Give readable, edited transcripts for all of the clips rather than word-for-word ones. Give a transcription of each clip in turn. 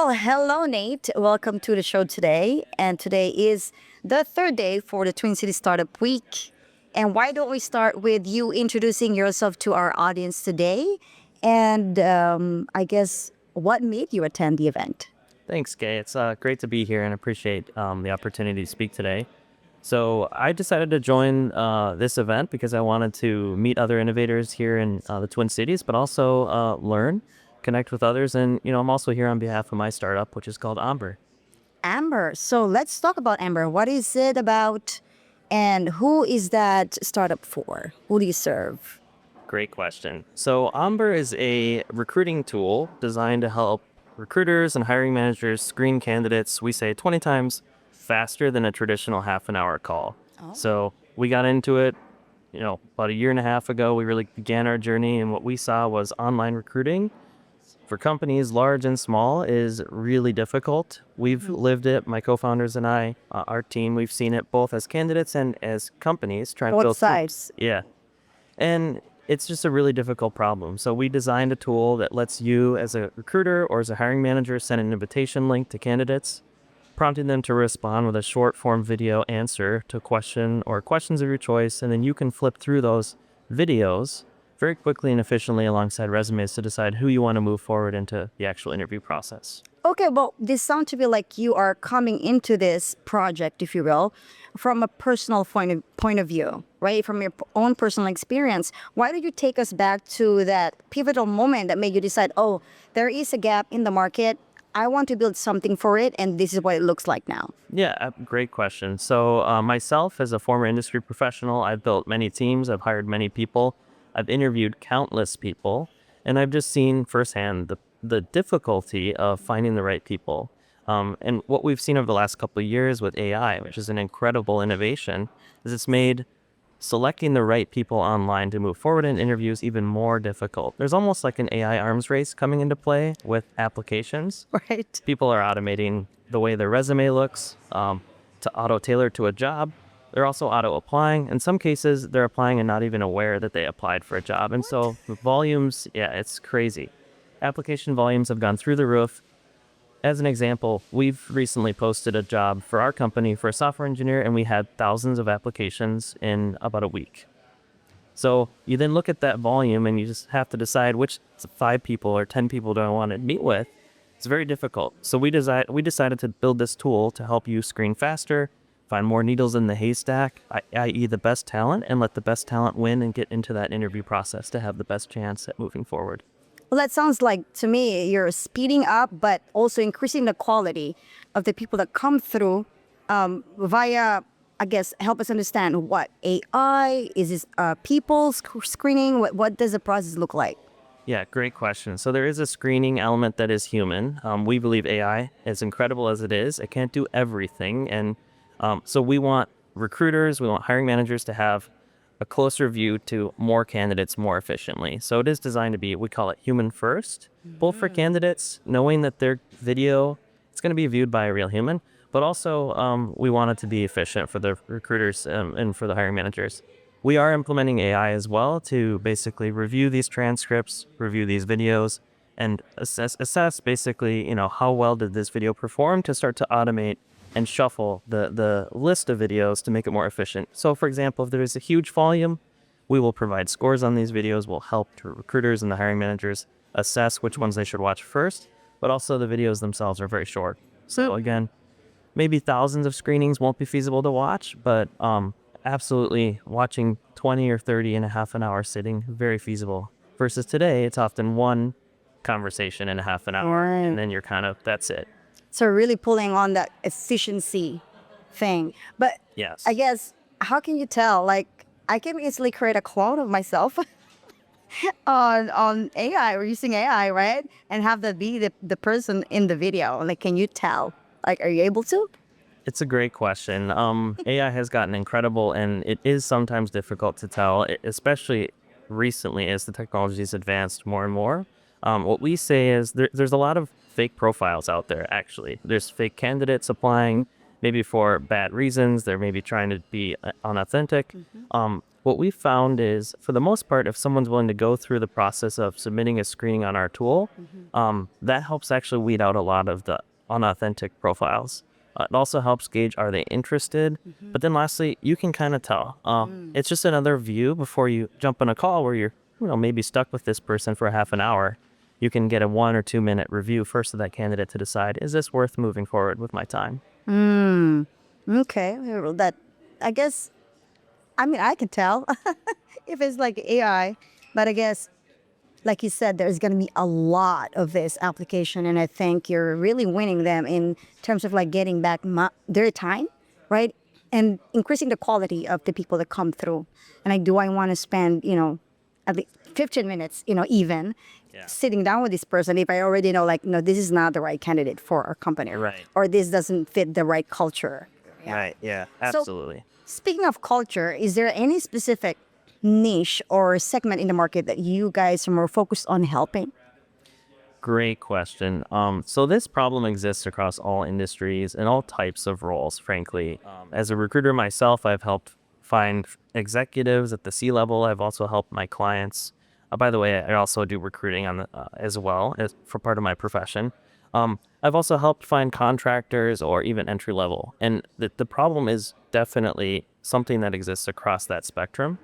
Well, hello, Nate. Welcome to the show today. And today is the third day for the Twin Cities Startup Week. And why don't we start with you introducing yourself to our audience today? And I guess what made you attend the event? Thanks, Gay. It's great to be here and appreciate the opportunity to speak today. So I decided to join this event because I wanted to meet other innovators here in the Twin Cities, but also learn, connect with others. And, I'm also here on behalf of my startup, which is called Omber. Amber. So let's talk about Amber. What is it about? And who is that startup for? Who do you serve? Great question. So Omber is a recruiting tool designed to help recruiters and hiring managers screen candidates, we say 20 times faster than a traditional half an hour call. So we got into it, about a year and a half ago. We really began our journey, and what we saw was online recruiting for companies large and small is really difficult. We've lived it, my co-founders and I, our team, we've seen it both as candidates and as companies trying to Both build sides. Yeah. And it's just a really difficult problem. So we designed a tool that lets you as a recruiter or as a hiring manager send an invitation link to candidates, prompting them to respond with a short form video answer to a question or questions of your choice. And then you can flip through those videos very quickly and efficiently alongside resumes to decide who you want to move forward into the actual interview process. Okay, well, this sounds to be like you are coming into this project, if you will, from a personal point of view, right? From your own personal experience. Why don't you take us back to that pivotal moment that made you decide, oh, there is a gap in the market. I want to build something for it, and this is what it looks like now. Yeah, great question. So myself, as a former industry professional, I've built many teams, I've hired many people, I've interviewed countless people, and I've just seen firsthand the difficulty of finding the right people. And what we've seen over the last couple of years with AI, which is an incredible innovation, is it's made selecting the right people online to move forward in interviews even more difficult. There's almost like an AI arms race coming into play with applications. Right. People are automating the way their resume looks to auto-tailor to a job. They're also auto-applying. In some cases, they're applying and not even aware that they applied for a job. And so the volumes, it's crazy. Application volumes have gone through the roof. As an example, we've recently posted a job for our company for a software engineer, and we had thousands of applications in about a week. So you then look at that volume and you just have to decide which 5 people or 10 people do I want to meet with. It's very difficult. So we decided to build this tool to help you screen faster, find more needles in the haystack, i.e. the best talent, and let the best talent win and get into that interview process to have the best chance at moving forward. Well, that sounds like, to me, you're speeding up, but also increasing the quality of the people that come through via, I guess, help us understand what AI, is this people screening? What does the process look like? Yeah, great question. So there is a screening element that is human. We believe AI, as incredible as it is, it can't do everything. And so we want recruiters, we want hiring managers to have a closer view to more candidates more efficiently. So it is designed to be, we call it human first, both for candidates, knowing that their video, it's going to be viewed by a real human, but also we want it to be efficient for the recruiters and for the hiring managers. We are implementing AI as well to basically review these transcripts, review these videos, and assess basically, how well did this video perform to start to automate and shuffle the list of videos to make it more efficient. So for example, if there is a huge volume, we will provide scores on these videos. We'll help recruiters and the hiring managers assess which ones they should watch first, but also the videos themselves are very short. So again, maybe thousands of screenings won't be feasible to watch, but absolutely watching 20 or 30 in a half an hour sitting, very feasible. Versus today, it's often one conversation in a half an hour, Right. and then that's it. So really pulling on that efficiency thing. But Yes. I guess, how can you tell? Like, I can easily create a clone of myself on AI or using AI, right? And have that be the person in the video. Like, can you tell? Like, are you able to? It's a great question. AI has gotten incredible, and it is sometimes difficult to tell, especially recently as the technology has advanced more and more. What we say is there's a lot of fake profiles out there, actually. There's fake candidates applying, maybe for bad reasons. They're maybe trying to be unauthentic. What what we found is, for the most part, if someone's willing to go through the process of submitting a screening on our tool, that helps actually weed out a lot of the unauthentic profiles. It also helps gauge, are they interested? But then lastly, you can kind of tell. It's just another view before you jump on a call where you're maybe stuck with this person for half an hour. You can get a 1 or 2 minute review first of that candidate to decide, is this worth moving forward with my time? Okay. Well, that, I guess, I mean, I can tell if it's like AI, but I guess, like you said, there's going to be a lot of this application, and I think you're really winning them in terms of like getting back their time, right? And increasing the quality of the people that come through. And like, do I want to spend, at least 15 minutes, even sitting down with this person if I already know, like, no, this is not the right candidate for our company, Right. or this doesn't fit the right culture. Yeah. Right. Yeah, So, absolutely. speaking of culture, is there any specific niche or segment in the market that you guys are more focused on helping? Great question. So this problem exists across all industries and all types of roles, frankly. As a recruiter myself, I've helped find executives at the C-level. I've also helped my clients. By the way, I also do recruiting as well as for part of my profession. I've also helped find contractors or even entry level. And the problem is definitely something that exists across that spectrum.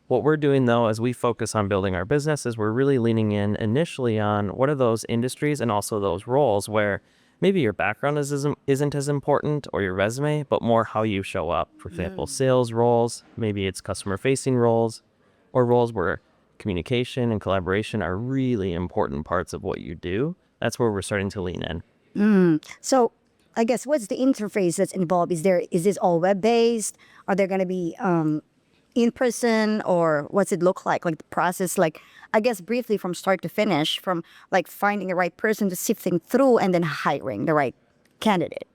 What we're doing, though, as we focus on building our business, is we're really leaning in initially on what are those industries and also those roles where maybe your background isn't as important, or your resume, but more how you show up. For example, sales roles, maybe it's customer-facing roles, or roles where communication and collaboration are really important parts of what you do. That's where we're starting to lean in. So I guess, what's the interface that's involved? Is this all web-based? Are there going to be in person, or what's it look like the process, like, I guess, briefly, from start to finish, from like finding the right person to sifting through and then hiring the right candidate?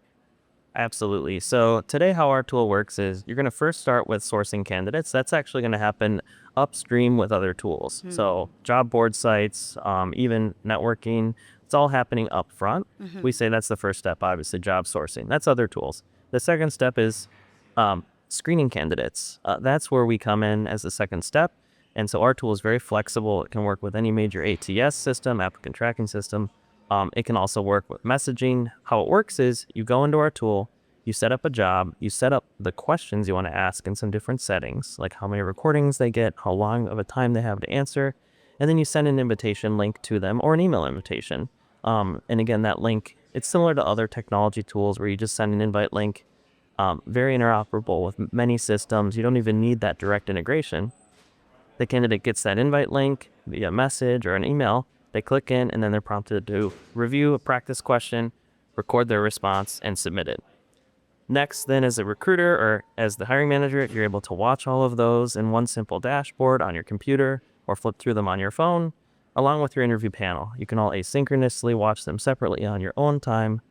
Absolutely. So today, how our tool works is you're going to first start with sourcing candidates. That's actually going to happen upstream with other tools. So job board sites, even networking, it's all happening up front. We say that's the first step, obviously, job sourcing. That's other tools. The second step is screening candidates. That's where we come in as the second step. And so our tool is very flexible. It can work with any major ATS system, applicant tracking system. It can also work with messaging. How it works is you go into our tool, you set up a job, you set up the questions you want to ask in some different settings, like how many recordings they get, how long of a time they have to answer, and then you send an invitation link to them, or an email invitation. And again, that link, it's similar to other technology tools where you just send an invite link. Very interoperable with many systems. You don't even need that direct integration. The candidate gets that invite link via message or an email. They click in, and then they're prompted to review a practice question, record their response, and submit it. Next, then, as a recruiter or as the hiring manager, you're able to watch all of those in one simple dashboard on your computer, or flip through them on your phone, along with your interview panel. You can all asynchronously watch them separately on your own time,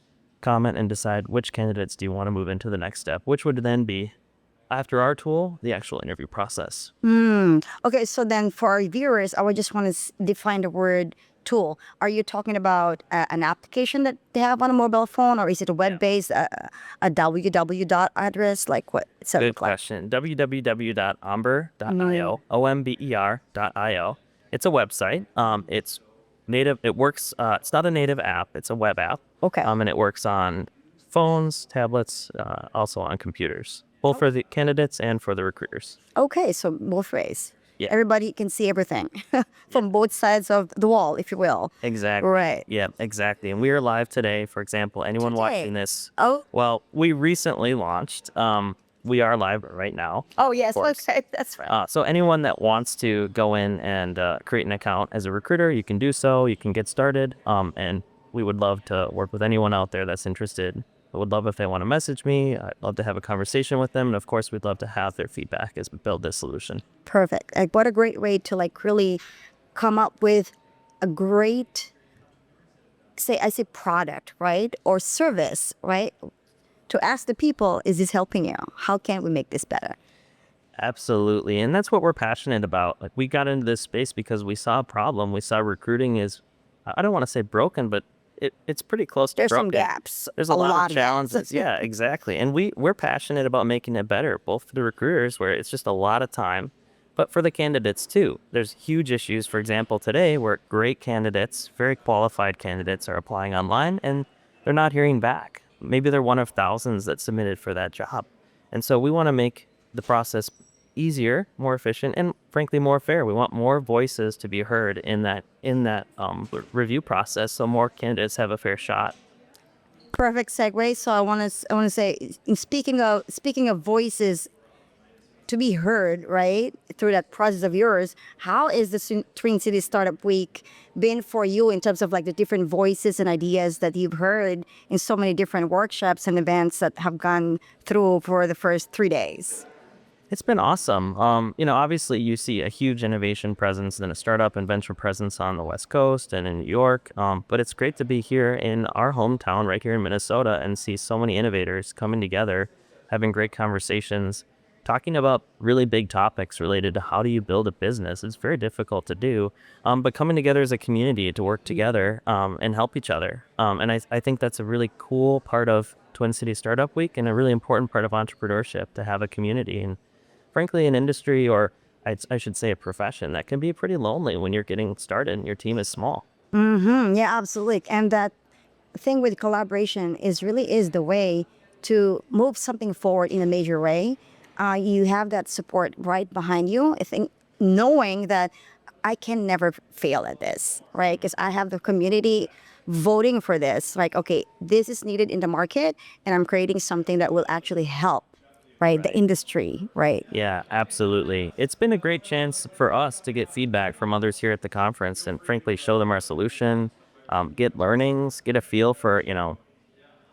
comment, and decide which candidates do you want to move into the next step, which would then be, after our tool, the actual interview process. Okay, so then for our viewers, I would just want to define the word tool. Are you talking about an application that they have on a mobile phone, or is it a web-based, a www dot address? Like, what? Good question. www.omber.io, omber.io. It's a website. It's native. It works. It's not a native app. It's a web app. Okay. And it works on phones, tablets, also on computers, both for the candidates and for the recruiters. Okay, so both ways. Yeah. Everybody can see everything from both sides of the wall, if you will. Exactly. Right. Yeah, exactly. And we are live today, for example. Anyone watching this? Oh. Well, we recently launched. We are live right now. Oh, yes. Of course. Okay, that's right. So anyone that wants to go in and create an account as a recruiter, you can do so. You can get started. And we would love to work with anyone out there that's interested. I would love if they want to message me. I'd love to have a conversation with them. And of course, we'd love to have their feedback as we build this solution. Perfect. Like, what a great way to like really come up with a great, say product, right? Or service, right? To ask the people, is this helping you? How can we make this better? Absolutely. And that's what we're passionate about. Like, we got into this space because we saw a problem. We saw recruiting is, I don't want to say broken, but it's pretty close to There's broken. some gaps. There's a lot of gaps. challenges. Yeah, exactly. And we're passionate about making it better, both for the recruiters, where it's just a lot of time. but for the candidates too. There's huge issues, for example, today where great candidates, very qualified candidates are applying online and they're not hearing back. Maybe they're one of thousands that submitted for that job. And so we want to make the process easier, more efficient, and frankly more fair. We want more voices to be heard in that review process, so more candidates have a fair shot. Perfect segue. So I want to say, speaking of voices to be heard, right, through that process of yours, how is the Twin Cities Startup Week been for you in terms of like the different voices and ideas that you've heard in so many different workshops and events that have gone through for the first 3 days? It's been awesome. Obviously you see a huge innovation presence and a startup and venture presence on the West Coast and in New York. But it's great to be here in our hometown right here in Minnesota and see so many innovators coming together, having great conversations, talking about really big topics related to how do you build a business. It's very difficult to do, but coming together as a community to work together and help each other. And I think that's a really cool part of Twin Cities Startup Week and a really important part of entrepreneurship, to have a community. And frankly, an industry, or I should say a profession, that can be pretty lonely when you're getting started and your team is small. Yeah, absolutely. And that thing with collaboration is the way to move something forward in a major way. You have that support right behind you. I think knowing that I can never fail at this, right? Because I have the community voting for this. Like, okay, this is needed in the market, and I'm creating something that will actually help, right? The industry, right? Yeah, absolutely. It's been a great chance for us to get feedback from others here at the conference and frankly show them our solution, get learnings, get a feel for,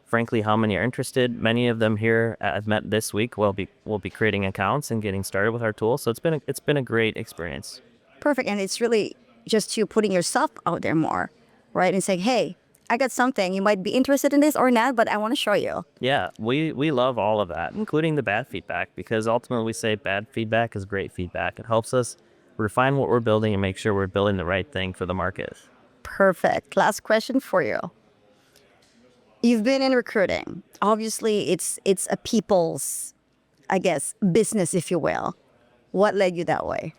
frankly, how many are interested. Many of them here I've met this week will be creating accounts and getting started with our tool. So it's been a great experience. Perfect. And it's really just you putting yourself out there more, right? And saying, hey, I got something. You might be interested in this or not, but I want to show you. Yeah, we love all of that, including the bad feedback, because ultimately we say bad feedback is great feedback. It helps us refine what we're building and make sure we're building the right thing for the market. Perfect. Last question for you. You've been in recruiting. Obviously, it's a people's, I guess, business, if you will. What led you that way?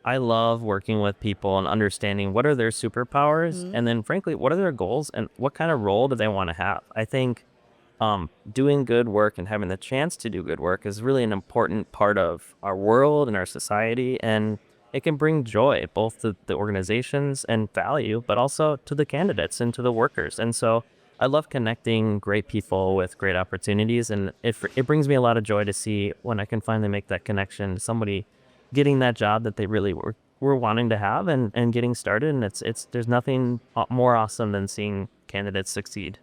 I love working with people and understanding what are their superpowers, and then frankly, what are their goals and what kind of role do they want to have. I think doing good work and having the chance to do good work is really an important part of our world and our society, and it can bring joy both to the organizations and value, but also to the candidates and to the workers. And so I love connecting great people with great opportunities, and it brings me a lot of joy to see when I can finally make that connection to somebody getting that job that they really were wanting to have and getting started. And it's there's nothing more awesome than seeing candidates succeed.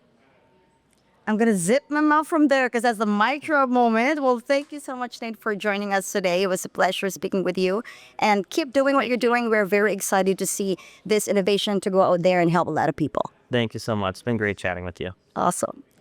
I'm going to zip my mouth from there because that's the micro moment. Well, thank you so much, Nate, for joining us today. It was a pleasure speaking with you. And keep doing what you're doing. We're very excited to see this innovation to go out there and help a lot of people. Thank you so much. It's been great chatting with you. Awesome.